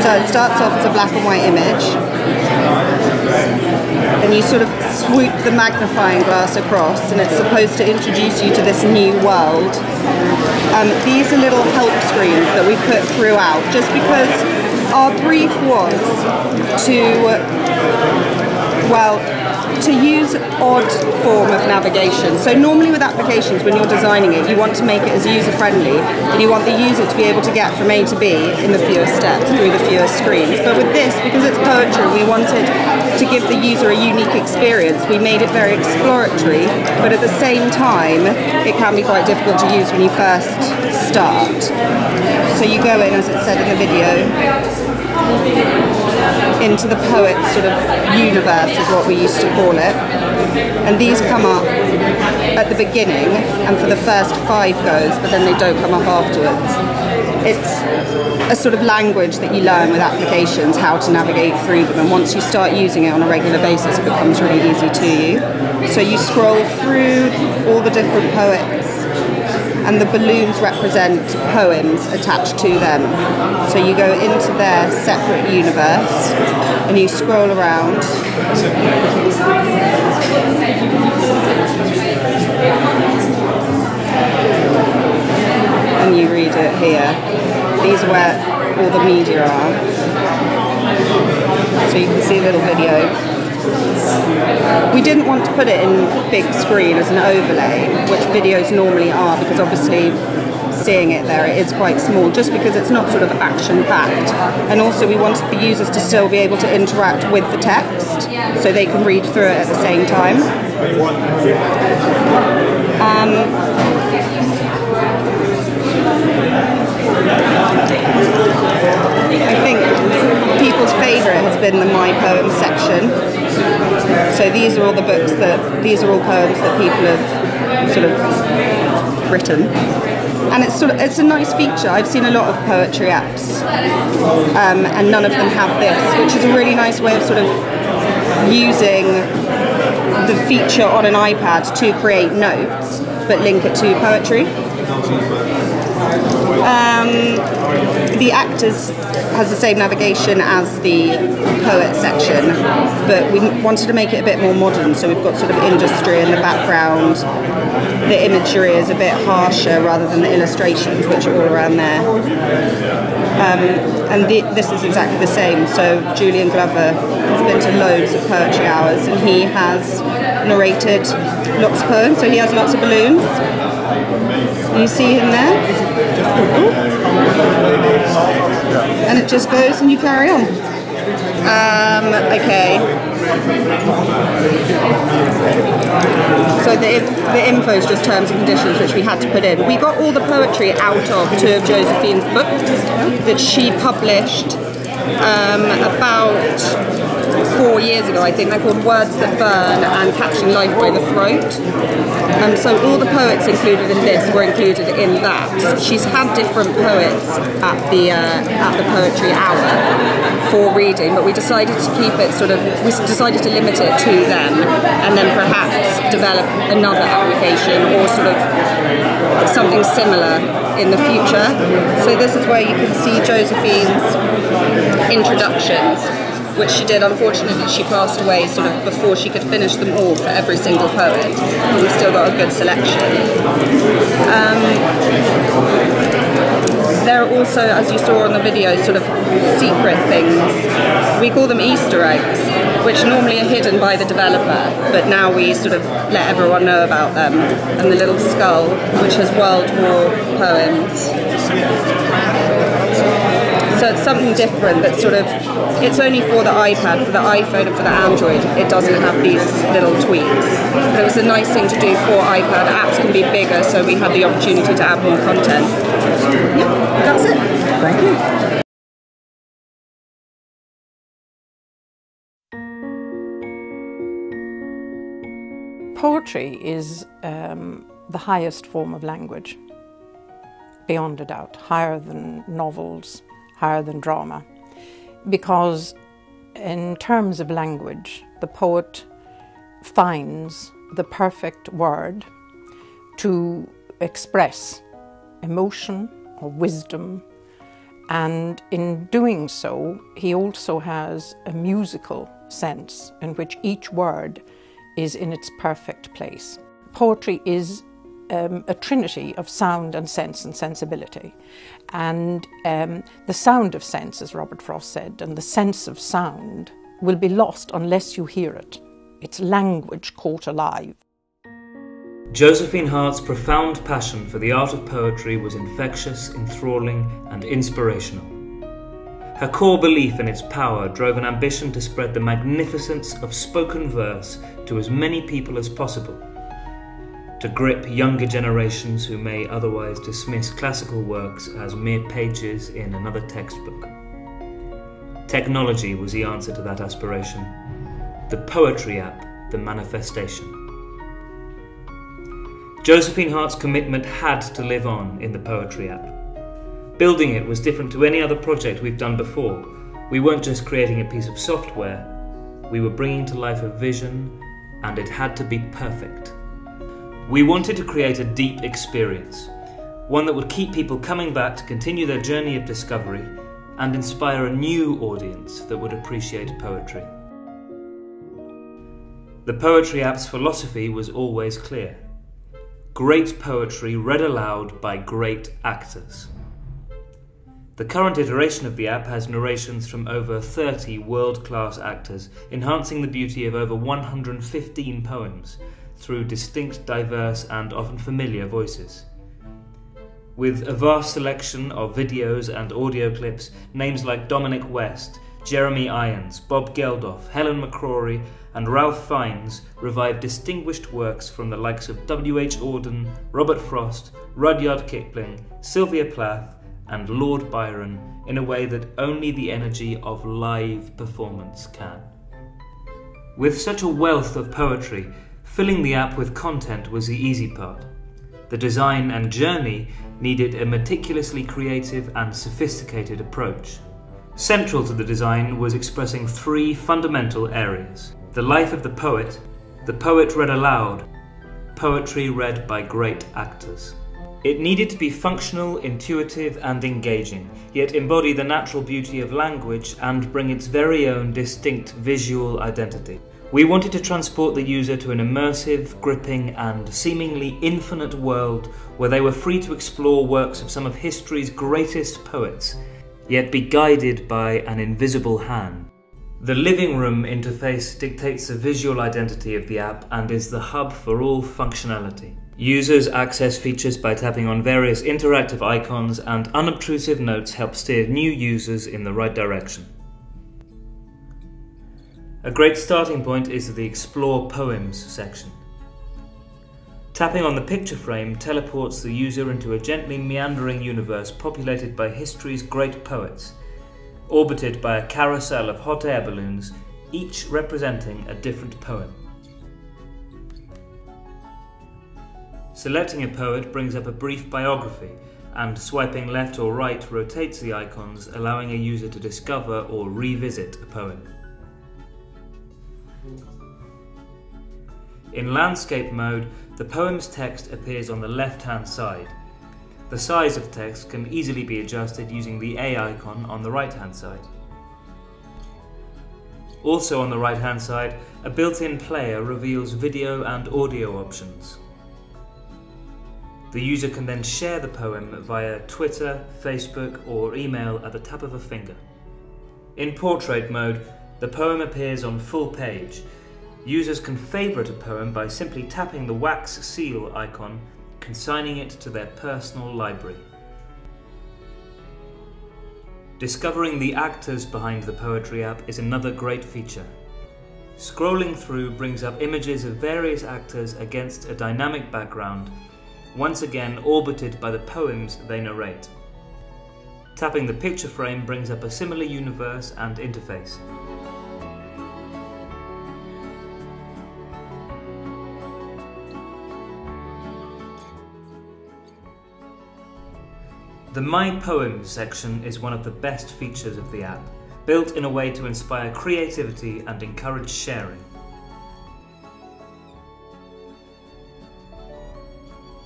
So it starts off as a black and white image, and you sort of swoop the magnifying glass across, and it's supposed to introduce you to this new world. These are little help screens that we put throughout, just because our brief was to use odd form of navigation. So normally with applications, when you're designing it, you want to make it as user-friendly, and you want the user to be able to get from A to B in the fewest steps, through the fewest screens. But with this, because it's poetry, we wanted to give the user a unique experience. We made it very exploratory, but at the same time, it can be quite difficult to use when you first start. So you go in, as it said in the video, into the poet's sort of universe, is what we used to call it. And these come up at the beginning and for the first 5 goes, but then they don't come up afterwards. It's a sort of language that you learn with applications, how to navigate through them, and once you start using it on a regular basis, it becomes really easy to you. So you scroll through all the different poets, and the balloons represent poems attached to them. So you go into their separate universe and you scroll around. And you read it here. These are where all the media are. So you can see a little video. We didn't want to put it in big screen as an overlay, which videos normally are, because obviously seeing it there, it is quite small, just because it's not sort of action-packed. And also we wanted the users to still be able to interact with the text, so they can read through it at the same time. I think people's favourite has been the My Poems section. So these are all the books these are all poems that people have sort of written. And it's a nice feature. I've seen a lot of poetry apps, and none of them have this, which is a really nice way of sort of using the feature on an iPad to create notes, but link it to poetry. The Actors has the same navigation as the Poet section, but we wanted to make it a bit more modern, so we've got sort of industry in the background. The imagery is a bit harsher rather than the illustrations, which are all around there. This is exactly the same. So Julian Glover has been to loads of poetry hours, and he has narrated lots of poems, so he has lots of balloons. You see him there? And it just goes and you carry on. Okay. So the info is just terms and conditions, which we had to put in. We got all the poetry out of 2 of Josephine's books that she published about 4 years ago, I think. They're called Words That Burn and Catching Life by the Throat. So all the poets included in this were included in that. She's had different poets at the poetry hour for reading, but we decided to keep it we decided to limit it to them, and then perhaps develop another application or sort of something similar in the future. So this is where you can see Josephine's introductions, which she did. Unfortunately, she passed away sort of before she could finish them all for every single poet. We've still got a good selection. There are also, as you saw on the video, sort of secret things. We call them Easter eggs, which normally are hidden by the developer, but now we sort of let everyone know about them. And the little skull, which has World War poems. So it's something different that sort of, it's only for the iPad, for the iPhone and for the Android. It doesn't have these little tweaks. But it was a nice thing to do for iPad. Apps can be bigger, so we had the opportunity to add more content. Yeah, that's it. Thank you. Poetry is the highest form of language, beyond a doubt, higher than novels, higher than drama, because in terms of language, the poet finds the perfect word to express emotion or wisdom And in doing so, he also has a musical sense in which each word is in its perfect place. Poetry is a trinity of sound and sense and sensibility. And the sound of sense, as Robert Frost said, and the sense of sound will be lost unless you hear it. It's language caught alive. Josephine Hart's profound passion for the art of poetry was infectious, enthralling, and inspirational. Her core belief in its power drove an ambition to spread the magnificence of spoken verse to as many people as possible, to grip younger generations who may otherwise dismiss classical works as mere pages in another textbook. Technology was the answer to that aspiration. The Poetry app, the manifestation. Josephine Hart's commitment had to live on in the Poetry app. Building it was different to any other project we've done before. We weren't just creating a piece of software, we were bringing to life a vision, and it had to be perfect. We wanted to create a deep experience, one that would keep people coming back to continue their journey of discovery and inspire a new audience that would appreciate poetry. The Poetry app's philosophy was always clear. Great poetry read aloud by great actors. The current iteration of the app has narrations from over 30 world-class actors, enhancing the beauty of over 115 poems through distinct, diverse, and often familiar voices. With a vast selection of videos and audio clips, names like Dominic West, Jeremy Irons, Bob Geldof, Helen McCrory, and Ralph Fiennes revive distinguished works from the likes of W.H. Auden, Robert Frost, Rudyard Kipling, Sylvia Plath, and Lord Byron in a way that only the energy of live performance can. With such a wealth of poetry, filling the app with content was the easy part. The design and journey needed a meticulously creative and sophisticated approach. Central to the design was expressing three fundamental areas: the life of the poet read aloud, poetry read by great actors. It needed to be functional, intuitive, and engaging, yet embody the natural beauty of language and bring its very own distinct visual identity. We wanted to transport the user to an immersive, gripping, and seemingly infinite world where they were free to explore works of some of history's greatest poets, yet be guided by an invisible hand. The living room interface dictates the visual identity of the app and is the hub for all functionality. Users access features by tapping on various interactive icons, and unobtrusive notes help steer new users in the right direction. A great starting point is the Explore Poems section. Tapping on the picture frame teleports the user into a gently meandering universe populated by history's great poets, orbited by a carousel of hot air balloons, each representing a different poem. Selecting a poet brings up a brief biography, and swiping left or right rotates the icons, allowing a user to discover or revisit a poem. In landscape mode, the poem's text appears on the left-hand side. The size of text can easily be adjusted using the A icon on the right-hand side. Also on the right-hand side, a built-in player reveals video and audio options. The user can then share the poem via Twitter, Facebook, or email at the tap of a finger. In portrait mode, the poem appears on full page. Users can favourite a poem by simply tapping the wax seal icon, consigning it to their personal library. Discovering the actors behind the Poetry app is another great feature. Scrolling through brings up images of various actors against a dynamic background, once again orbited by the poems they narrate. Tapping the picture frame brings up a similar universe and interface. The My Poems section is one of the best features of the app, built in a way to inspire creativity and encourage sharing.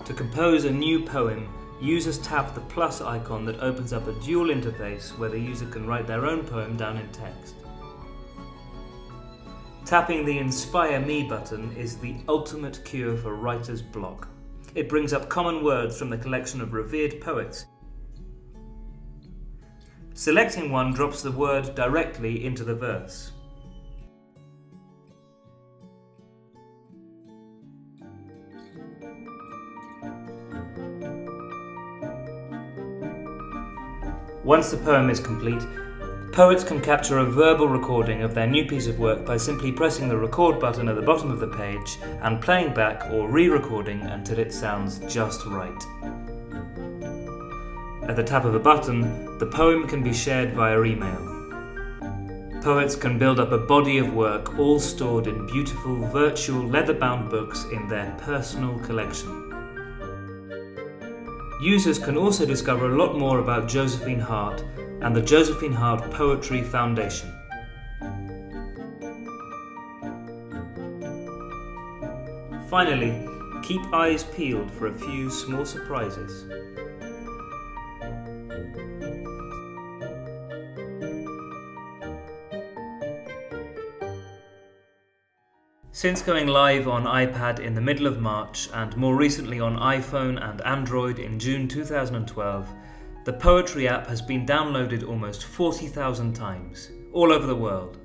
To compose a new poem, users tap the plus icon that opens up a dual interface where the user can write their own poem down in text. Tapping the Inspire Me button is the ultimate cure for writer's block. It brings up common words from the collection of revered poets. Selecting one drops the word directly into the verse. Once the poem is complete, poets can capture a verbal recording of their new piece of work by simply pressing the record button at the bottom of the page and playing back or re-recording until it sounds just right. At the tap of a button, the poem can be shared via email. Poets can build up a body of work all stored in beautiful virtual leather-bound books in their personal collection. Users can also discover a lot more about Josephine Hart and the Josephine Hart Poetry Foundation. Finally, keep eyes peeled for a few small surprises. Since going live on iPad in the middle of March and more recently on iPhone and Android in June 2012, the Poetry app has been downloaded almost 40,000 times, all over the world.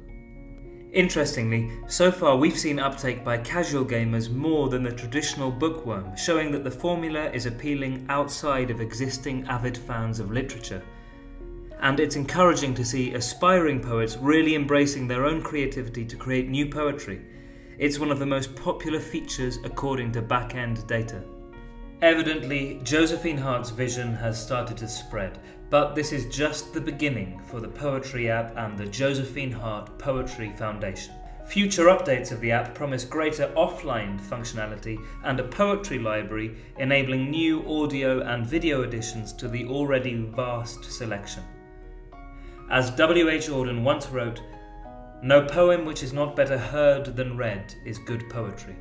Interestingly, so far we've seen uptake by casual gamers more than the traditional bookworm, showing that the formula is appealing outside of existing avid fans of literature. And it's encouraging to see aspiring poets really embracing their own creativity to create new poetry. It's one of the most popular features according to back-end data. Evidently, Josephine Hart's vision has started to spread, but this is just the beginning for the Poetry app and the Josephine Hart Poetry Foundation. Future updates of the app promise greater offline functionality and a poetry library enabling new audio and video additions to the already vast selection. As W.H. Auden once wrote, "No poem which is not better heard than read is good poetry."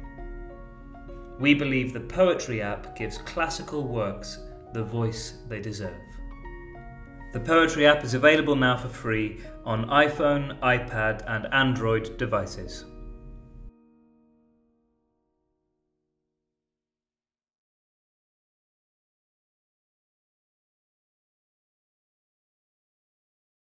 We believe the Poetry app gives classical works the voice they deserve. The Poetry app is available now for free on iPhone, iPad and Android devices.